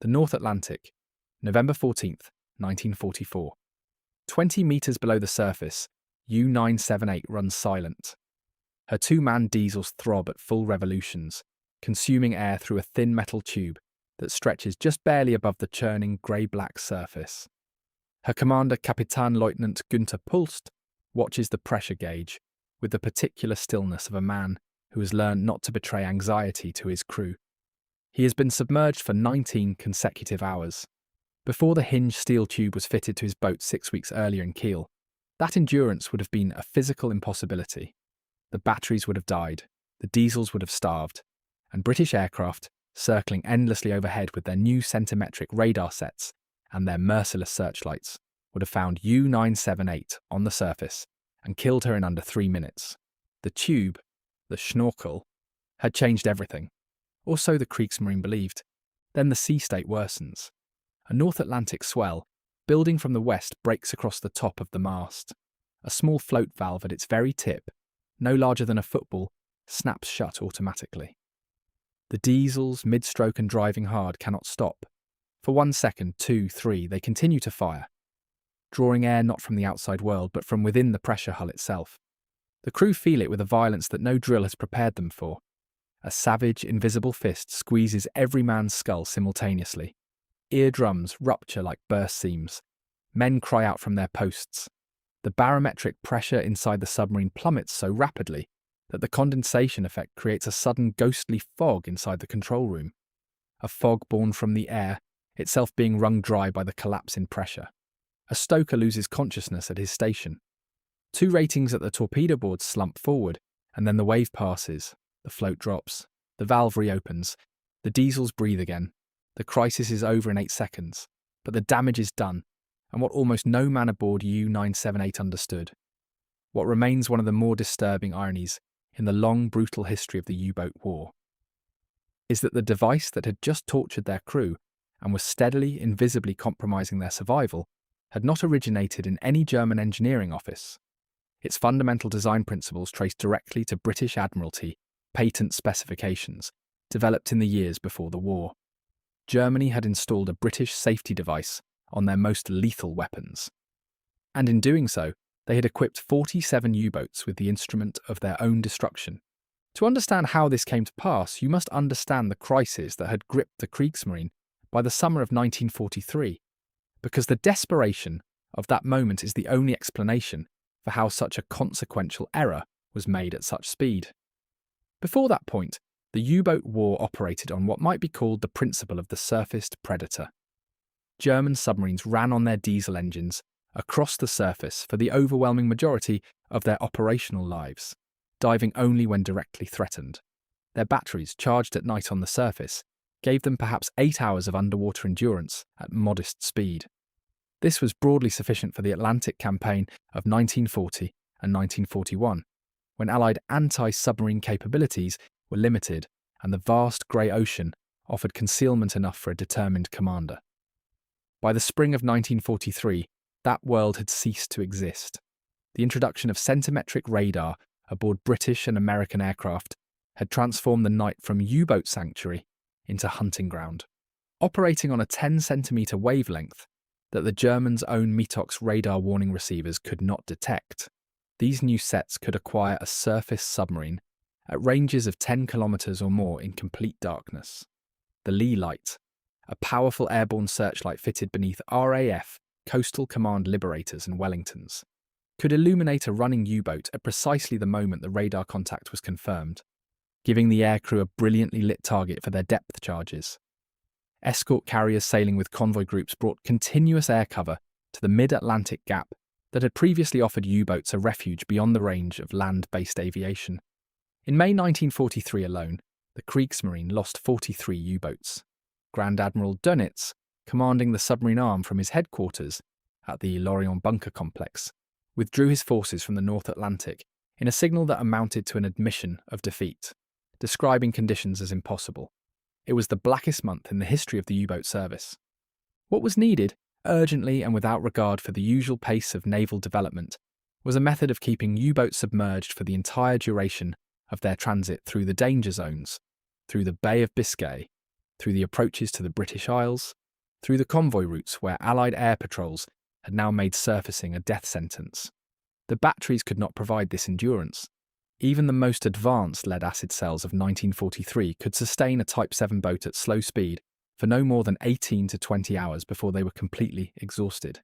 The North Atlantic, November 14th, 1944. 20 meters below the surface, U-978 runs silent. Her two-man diesels throb at full revolutions, consuming air through a thin metal tube that stretches just barely above the churning grey-black surface. Her commander, Kapitänleutnant Günther Pulst, watches the pressure gauge with the particular stillness of a man who has learned not to betray anxiety to his crew. He has been submerged for 19 consecutive hours. Before the hinged steel tube was fitted to his boat 6 weeks earlier in Kiel, that endurance would have been a physical impossibility. The batteries would have died, the diesels would have starved, and British aircraft, circling endlessly overhead with their new centimetric radar sets and their merciless searchlights, would have found U-978 on the surface and killed her in under 3 minutes. The tube, the Snorkel, had changed everything. Or so the Kriegsmarine believed. Then the sea state worsens. A North Atlantic swell, building from the west, breaks across the top of the mast. A small float valve at its very tip, no larger than a football, snaps shut automatically. The diesels, mid-stroke and driving hard, cannot stop. For 1 second, 2, 3, they continue to fire, drawing air not from the outside world, but from within the pressure hull itself. The crew feel it with a violence that no drill has prepared them for. A savage, invisible fist squeezes every man's skull simultaneously. Eardrums rupture like burst seams. Men cry out from their posts. The barometric pressure inside the submarine plummets so rapidly that the condensation effect creates a sudden ghostly fog inside the control room. A fog born from the air, itself being wrung dry by the collapse in pressure. A stoker loses consciousness at his station. 2 ratings at the torpedo board slump forward, and then the wave passes. The float drops. The valve reopens. The diesels breathe again. The crisis is over in 8 seconds. But the damage is done, and what almost no man aboard U-978 understood. What remains one of the more disturbing ironies in the long, brutal history of the U-boat war is that the device that had just tortured their crew and was steadily, invisibly compromising their survival had not originated in any German engineering office. Its fundamental design principles traced directly to British Admiralty patent specifications developed in the years before the war. Germany had installed a British safety device on their most lethal weapons. And in doing so, they had equipped 47 U-boats with the instrument of their own destruction. To understand how this came to pass, you must understand the crisis that had gripped the Kriegsmarine by the summer of 1943, because the desperation of that moment is the only explanation for how such a consequential error was made at such speed. Before that point, the U-boat war operated on what might be called the principle of the surfaced predator. German submarines ran on their diesel engines across the surface for the overwhelming majority of their operational lives, diving only when directly threatened. Their batteries, charged at night on the surface, gave them perhaps 8 hours of underwater endurance at modest speed. This was broadly sufficient for the Atlantic campaign of 1940 and 1941, when Allied anti-submarine capabilities were limited and the vast grey ocean offered concealment enough for a determined commander. By the spring of 1943, that world had ceased to exist. The introduction of centimetric radar aboard British and American aircraft had transformed the night from U-boat sanctuary into hunting ground. Operating on a 10-centimetre wavelength that the Germans' own Metox radar warning receivers could not detect, these new sets could acquire a surface submarine at ranges of 10 kilometres or more in complete darkness. The Lee Light, a powerful airborne searchlight fitted beneath RAF Coastal Command Liberators and Wellingtons, could illuminate a running U-boat at precisely the moment the radar contact was confirmed, giving the aircrew a brilliantly lit target for their depth charges. Escort carriers sailing with convoy groups brought continuous air cover to the mid-Atlantic gap that had previously offered U-boats a refuge beyond the range of land-based aviation. In May 1943 alone, the Kriegsmarine lost 43 U-boats. Grand Admiral Dönitz, commanding the submarine arm from his headquarters at the Lorient Bunker Complex, withdrew his forces from the North Atlantic in a signal that amounted to an admission of defeat, describing conditions as impossible. It was the blackest month in the history of the U-boat service. What was needed, urgently and without regard for the usual pace of naval development, was a method of keeping U-boats submerged for the entire duration of their transit through the danger zones, through the Bay of Biscay, through the approaches to the British Isles, through the convoy routes where Allied air patrols had now made surfacing a death sentence. The batteries could not provide this endurance. Even the most advanced lead-acid cells of 1943 could sustain a Type 7 boat at slow speed for no more than 18 to 20 hours before they were completely exhausted.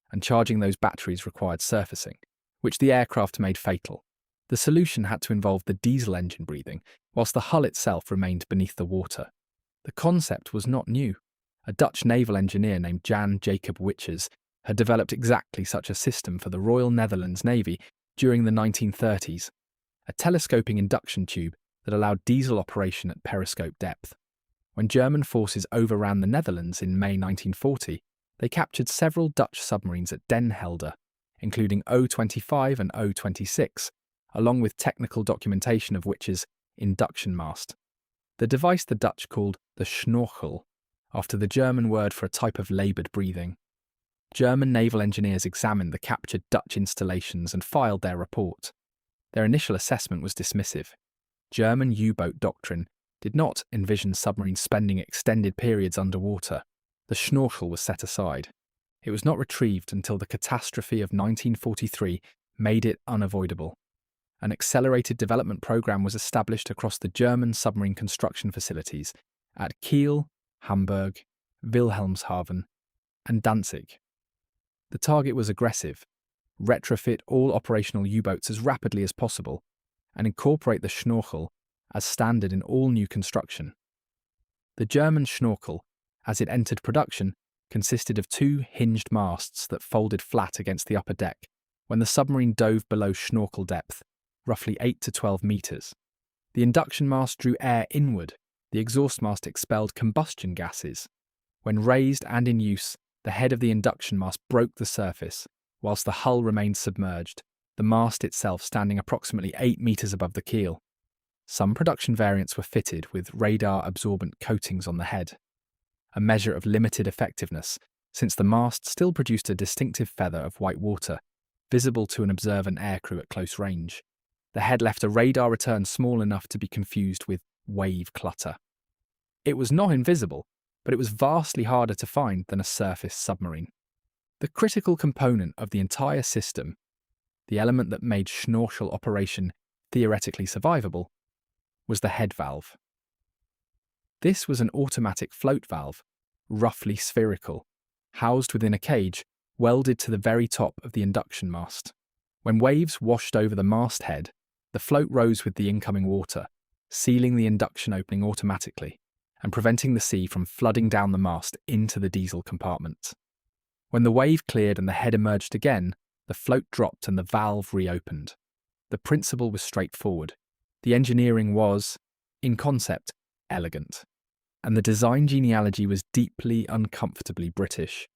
And charging those batteries required surfacing, which the aircraft made fatal. The solution had to involve the diesel engine breathing, whilst the hull itself remained beneath the water. The concept was not new. A Dutch naval engineer named Jan Jacob Witjes had developed exactly such a system for the Royal Netherlands Navy during the 1930s, a telescoping induction tube that allowed diesel operation at periscope depth. When German forces overran the Netherlands in May 1940, they captured several Dutch submarines at Den Helder, including O-25 and O-26, along with technical documentation of Witjes' induction mast. The device the Dutch called the Snorkel, after the German word for a type of laboured breathing. German naval engineers examined the captured Dutch installations and filed their report. Their initial assessment was dismissive. German U-boat doctrine did not envision submarines spending extended periods underwater. The Snorkel was set aside. It was not retrieved until the catastrophe of 1943 made it unavoidable. An accelerated development program was established across the German submarine construction facilities at Kiel, Hamburg, Wilhelmshaven, and Danzig. The target was aggressive: retrofit all operational U-boats as rapidly as possible and incorporate the Snorkel as standard in all new construction. The German Snorkel, as it entered production, consisted of two hinged masts that folded flat against the upper deck when the submarine dove below Snorkel depth, roughly 8 to 12 metres. The induction mast drew air inward. The exhaust mast expelled combustion gases. When raised and in use, the head of the induction mast broke the surface, whilst the hull remained submerged, the mast itself standing approximately 8 metres above the keel. Some production variants were fitted with radar-absorbent coatings on the head, a measure of limited effectiveness, since the mast still produced a distinctive feather of white water, visible to an observant aircrew at close range. The head left a radar return small enough to be confused with wave clutter. It was not invisible, but it was vastly harder to find than a surface submarine. The critical component of the entire system, the element that made Snorkel operation theoretically survivable, was the head valve. This was an automatic float valve, roughly spherical, housed within a cage welded to the very top of the induction mast. When waves washed over the masthead, the float rose with the incoming water, sealing the induction opening automatically and preventing the sea from flooding down the mast into the diesel compartment. When the wave cleared and the head emerged again, the float dropped and the valve reopened. The principle was straightforward. The engineering was, in concept, elegant. And the design genealogy was deeply, uncomfortably British.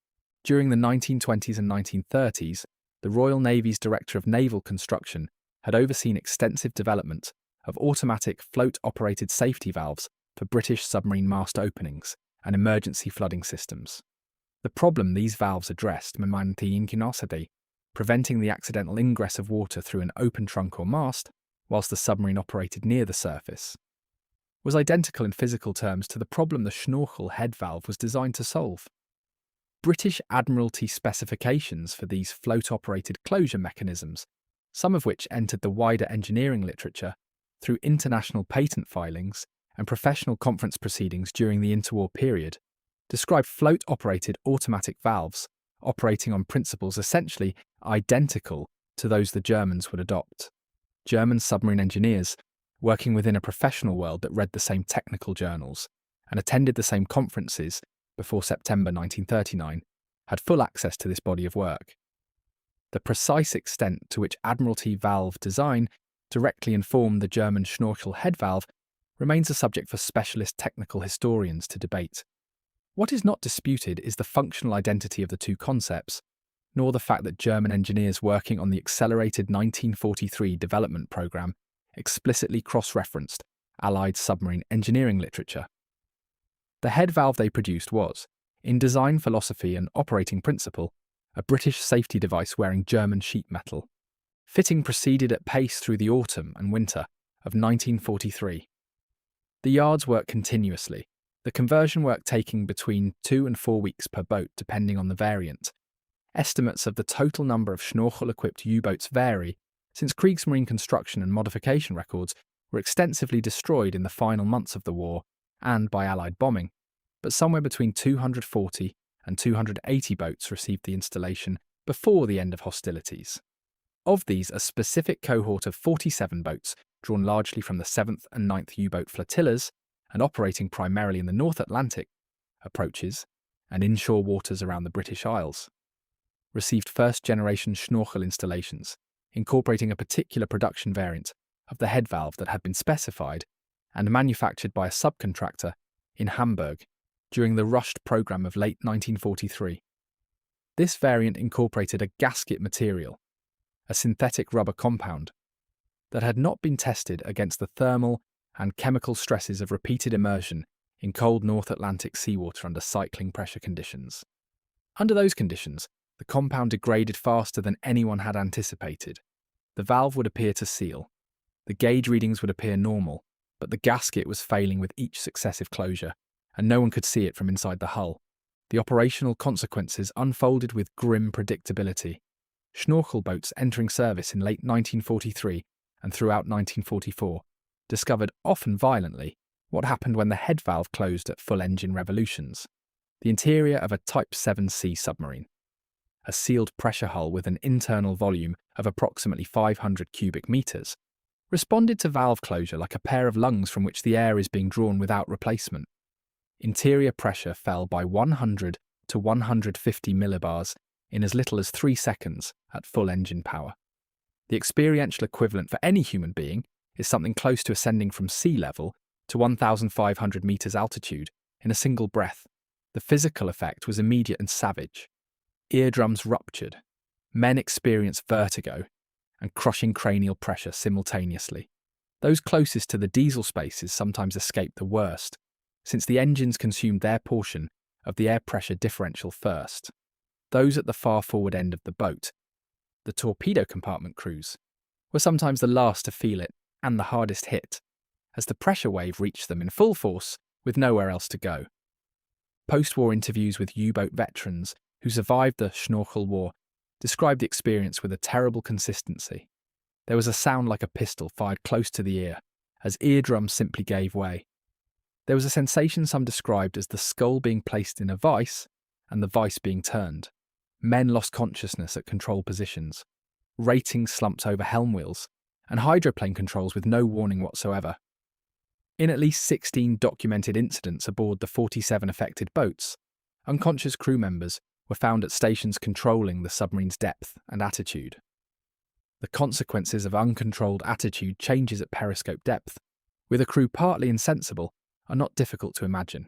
During the 1920s and 1930s, the Royal Navy's Director of Naval Construction had overseen extensive development of automatic float-operated safety valves for British submarine mast openings and emergency flooding systems. The problem these valves addressed, preventing the accidental ingress of water through an open trunk or mast whilst the submarine operated near the surface, was identical in physical terms to the problem the Snorkel head valve was designed to solve. British Admiralty specifications for these float-operated closure mechanisms, some of which entered the wider engineering literature through international patent filings and professional conference proceedings during the interwar period, describe float-operated automatic valves operating on principles essentially identical to those the Germans would adopt. German submarine engineers, working within a professional world that read the same technical journals and attended the same conferences before September 1939, had full access to this body of work. The precise extent to which Admiralty valve design directly informed the German Snorkel head valve remains a subject for specialist technical historians to debate. What is not disputed is the functional identity of the two concepts, nor the fact that German engineers working on the accelerated 1943 development programme explicitly cross-referenced Allied submarine engineering literature. The head valve they produced was, in design philosophy and operating principle, a British safety device wearing German sheet metal. Fitting proceeded at pace through the autumn and winter of 1943. The yards worked continuously, the conversion work taking between 2 and 4 weeks per boat depending on the variant. Estimates of the total number of Snorkel-equipped U-boats vary, since Kriegsmarine construction and modification records were extensively destroyed in the final months of the war and by Allied bombing, but somewhere between 240 and 280 boats received the installation before the end of hostilities. Of these, a specific cohort of 47 boats, drawn largely from the 7th and 9th U-boat flotillas and operating primarily in the North Atlantic approaches and inshore waters around the British Isles, received first-generation Snorkel installations, incorporating a particular production variant of the head valve that had been specified and manufactured by a subcontractor in Hamburg during the rushed program of late 1943. This variant incorporated a gasket material, a synthetic rubber compound, that had not been tested against the thermal and chemical stresses of repeated immersion in cold North Atlantic seawater under cycling pressure conditions. Under those conditions, the compound degraded faster than anyone had anticipated. The valve would appear to seal. The gauge readings would appear normal, but the gasket was failing with each successive closure, and no one could see it from inside the hull. The operational consequences unfolded with grim predictability. Snorkel boats entering service in late 1943 and throughout 1944 discovered, often violently, what happened when the head valve closed at full engine revolutions. The interior of a Type 7C submarine, a sealed pressure hull with an internal volume of approximately 500 cubic meters, responded to valve closure like a pair of lungs from which the air is being drawn without replacement. Interior pressure fell by 100 to 150 millibars in as little as 3 seconds at full engine power. The experiential equivalent for any human being is something close to ascending from sea level to 1,500 meters altitude in a single breath. The physical effect was immediate and savage. Eardrums ruptured. Men experienced vertigo and crushing cranial pressure simultaneously. Those closest to the diesel spaces sometimes escaped the worst, since the engines consumed their portion of the air pressure differential first. Those at the far forward end of the boat, the torpedo compartment crews, were sometimes the last to feel it and the hardest hit, as the pressure wave reached them in full force with nowhere else to go. Post-war interviews with U-boat veterans who survived the Snorkel War described the experience with a terrible consistency. There was a sound like a pistol fired close to the ear, as eardrums simply gave way. There was a sensation some described as the skull being placed in a vice and the vice being turned. Men lost consciousness at control positions. Ratings slumped over helm wheels, and hydroplane controls with no warning whatsoever. In at least 16 documented incidents aboard the 47 affected boats, unconscious crew members were found at stations controlling the submarine's depth and attitude. The consequences of uncontrolled attitude changes at periscope depth, with a crew partly insensible, are not difficult to imagine.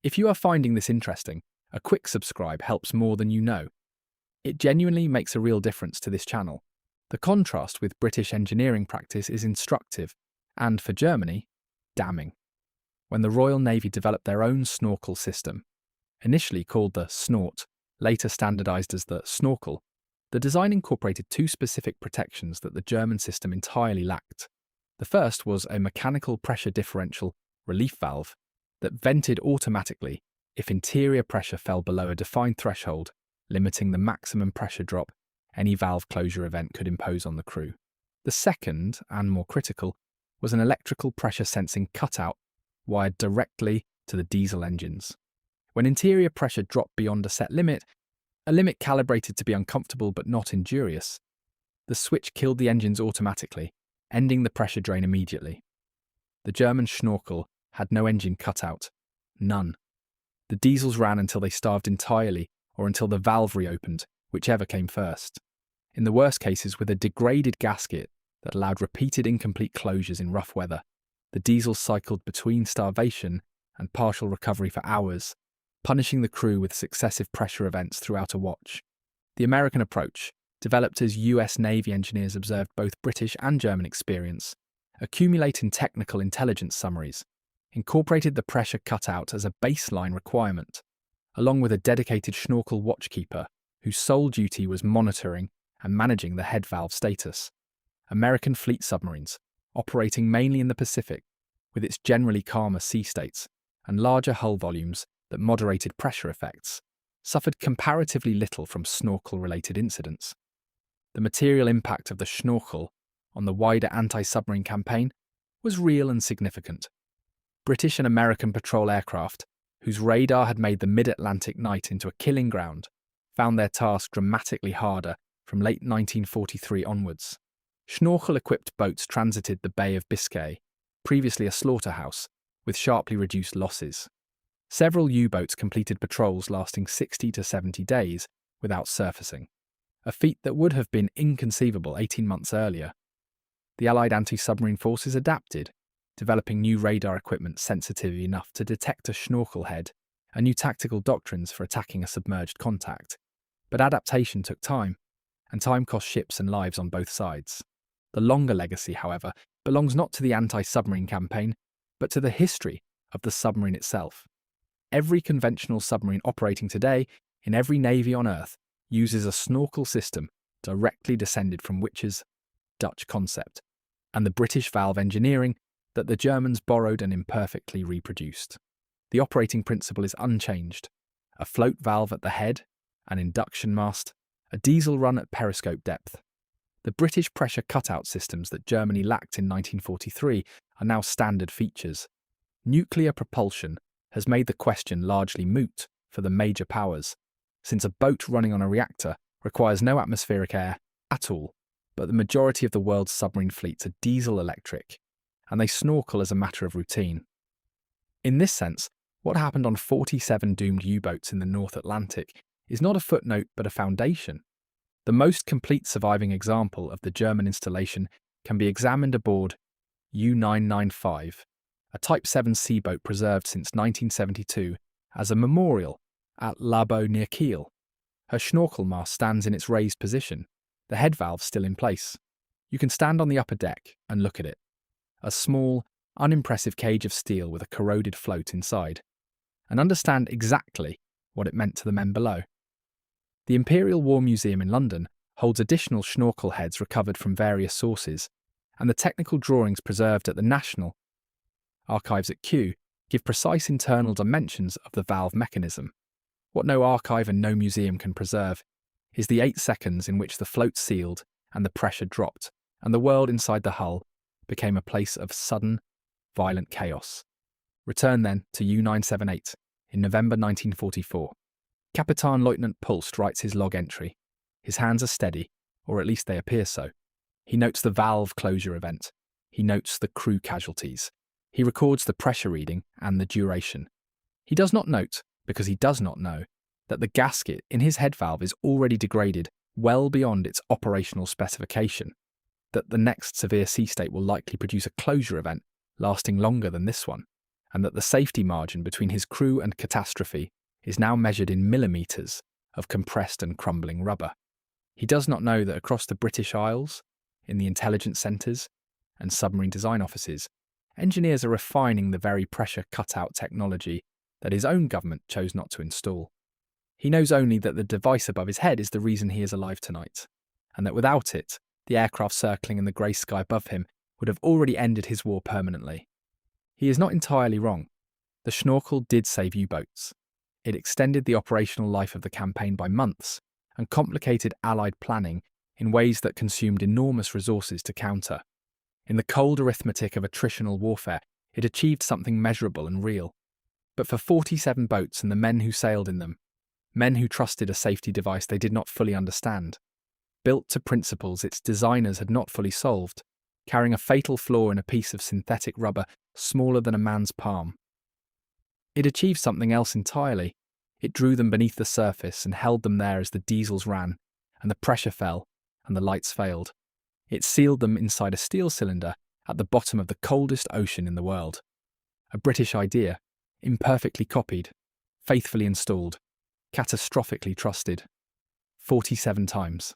If you are finding this interesting, a quick subscribe helps more than you know. It genuinely makes a real difference to this channel. The contrast with British engineering practice is instructive, and for Germany, damning. When the Royal Navy developed their own snorkel system, initially called the Snort, later standardised as the Snorkel, the design incorporated 2 specific protections that the German system entirely lacked. The first was a mechanical pressure differential relief valve that vented automatically if interior pressure fell below a defined threshold, limiting the maximum pressure drop any valve closure event could impose on the crew. The second, and more critical, was an electrical pressure sensing cutout wired directly to the diesel engines. When interior pressure dropped beyond a set limit, a limit calibrated to be uncomfortable but not injurious, the switch killed the engines automatically, ending the pressure drain immediately. The German Snorkel had no engine cutout. None. The diesels ran until they starved entirely or until the valve reopened, whichever came first. In the worst cases, with a degraded gasket that allowed repeated incomplete closures in rough weather, the diesels cycled between starvation and partial recovery for hours, punishing the crew with successive pressure events throughout a watch. The American approach, developed as US Navy engineers observed both British and German experience, accumulating technical intelligence summaries, incorporated the pressure cutout as a baseline requirement, along with a dedicated Snorkel watchkeeper whose sole duty was monitoring and managing the head valve status. American fleet submarines, operating mainly in the Pacific, with its generally calmer sea states, and larger hull volumes that moderated pressure effects, suffered comparatively little from Snorkel-related incidents. The material impact of the Snorkel on the wider anti-submarine campaign was real and significant. British and American patrol aircraft, whose radar had made the mid-Atlantic night into a killing ground, found their task dramatically harder from late 1943 onwards. Snorkel-equipped boats transited the Bay of Biscay, previously a slaughterhouse, with sharply reduced losses. Several U-boats completed patrols lasting 60 to 70 days without surfacing, a feat that would have been inconceivable 18 months earlier. The Allied anti-submarine forces adapted, developing new radar equipment sensitive enough to detect a Snorkel head and new tactical doctrines for attacking a submerged contact. But adaptation took time, and time cost ships and lives on both sides. The longer legacy, however, belongs not to the anti-submarine campaign, but to the history of the submarine itself. Every conventional submarine operating today in every navy on Earth uses a Snorkel system directly descended from Which's Dutch concept, and the British valve engineering that the Germans borrowed and imperfectly reproduced. The operating principle is unchanged: a float valve at the head, an induction mast, a diesel run at periscope depth. The British pressure cutout systems that Germany lacked in 1943 are now standard features. Nuclear propulsion has made the question largely moot for the major powers, since a boat running on a reactor requires no atmospheric air at all, but the majority of the world's submarine fleets are diesel-electric, and they snorkel as a matter of routine. In this sense, what happened on 47 doomed U-boats in the North Atlantic is not a footnote but a foundation. The most complete surviving example of the German installation can be examined aboard U-995, a Type 7 sea boat preserved since 1972 as a memorial at Labo near Kiel. Her Snorkel mast stands in its raised position, the head valve still in place. You can stand on the upper deck and look at it, a small, unimpressive cage of steel with a corroded float inside, and understand exactly what it meant to the men below. The Imperial War Museum in London holds additional Snorkel heads recovered from various sources, and the technical drawings preserved at the National Archives at Kew give precise internal dimensions of the valve mechanism. What no archive and no museum can preserve is the 8 seconds in which the float sealed and the pressure dropped, and the world inside the hull became a place of sudden, violent chaos. Return then to U-978 in November 1944. Kapitan Lieutenant Pulst writes his log entry. His hands are steady, or at least they appear so. He notes the valve closure event. He notes the crew casualties. He records the pressure reading and the duration. He does not note, because he does not know, that the gasket in his head valve is already degraded well beyond its operational specification, that the next severe sea state will likely produce a closure event lasting longer than this one, and that the safety margin between his crew and catastrophe is now measured in millimetres of compressed and crumbling rubber. He does not know that across the British Isles, in the intelligence centres and submarine design offices, engineers are refining the very pressure cutout technology that his own government chose not to install. He knows only that the device above his head is the reason he is alive tonight, and that without it, the aircraft circling in the grey sky above him would have already ended his war permanently. He is not entirely wrong. The Snorkel did save U-boats. It extended the operational life of the campaign by months and complicated Allied planning in ways that consumed enormous resources to counter. In the cold arithmetic of attritional warfare, it achieved something measurable and real. But for 47 boats and the men who sailed in them, men who trusted a safety device they did not fully understand, built to principles its designers had not fully solved, carrying a fatal flaw in a piece of synthetic rubber smaller than a man's palm. It achieved something else entirely. It drew them beneath the surface and held them there as the diesels ran, and the pressure fell, and the lights failed. It sealed them inside a steel cylinder at the bottom of the coldest ocean in the world. A British idea, imperfectly copied, faithfully installed, catastrophically trusted. 47 times.